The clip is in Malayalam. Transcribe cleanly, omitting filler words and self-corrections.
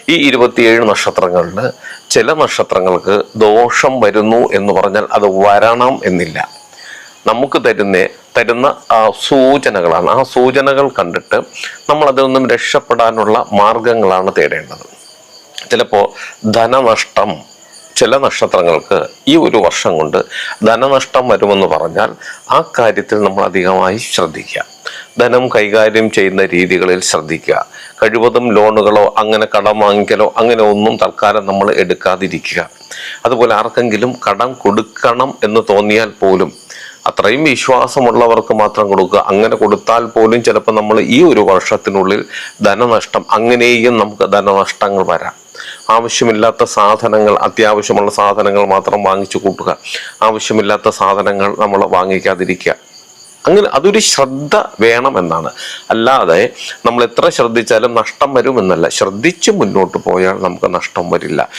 ഈ 27 നക്ഷത്രങ്ങളിൽ ചില നക്ഷത്രങ്ങൾക്ക് ദോഷം വരുന്നു എന്ന് പറഞ്ഞാൽ അത് വരണം എന്നില്ല. നമുക്ക് തരുന്ന സൂചനകളാണ്. ആ സൂചനകൾ കണ്ടിട്ട് നമ്മൾ അതിൽ നിന്നും രക്ഷപ്പെടാനുള്ള മാർഗങ്ങളാണ് തേടേണ്ടത്. ചിലപ്പോൾ ധനനഷ്ടം, ചില നക്ഷത്രങ്ങൾക്ക് ഈ ഒരു വർഷം കൊണ്ട് ധനനഷ്ടം വരുമെന്ന് പറഞ്ഞാൽ ആ കാര്യത്തിൽ നമ്മൾ അധികമായി ശ്രദ്ധിക്കുക. ധനം കൈകാര്യം ചെയ്യുന്ന രീതികളിൽ ശ്രദ്ധിക്കുക. കഴിവതും ലോണുകളോ അങ്ങനെ കടം വാങ്ങിക്കലോ അങ്ങനെ ഒന്നും തൽക്കാലം നമ്മൾ എടുക്കാതിരിക്കുക. അതുപോലെ ആർക്കെങ്കിലും കടം കൊടുക്കണം എന്ന് തോന്നിയാൽ പോലും അത്രയും വിശ്വാസമുള്ളവർക്ക് മാത്രം കൊടുക്കുക. അങ്ങനെ കൊടുത്താൽ പോലും ചിലപ്പോൾ നമ്മൾ ഈ ഒരു വർഷത്തിനുള്ളിൽ ധനനഷ്ടം, അങ്ങനെയും നമുക്ക് ധനനഷ്ടങ്ങൾ വരാം. ആവശ്യമില്ലാത്ത സാധനങ്ങൾ, അത്യാവശ്യമുള്ള സാധനങ്ങൾ മാത്രം വാങ്ങിച്ചു കൂട്ടുക. ആവശ്യമില്ലാത്ത സാധനങ്ങൾ നമ്മൾ വാങ്ങിക്കാതിരിക്കുക. അങ്ങനെ അതൊരു ശ്രദ്ധ വേണം എന്നാണ്. അല്ലാതെ നമ്മൾ എത്ര ശ്രദ്ധിച്ചാലും നഷ്ടം വരുമെന്നല്ല. ശ്രദ്ധിച്ച് മുന്നോട്ട് പോയാൽ നമുക്ക് നഷ്ടം വരില്ല.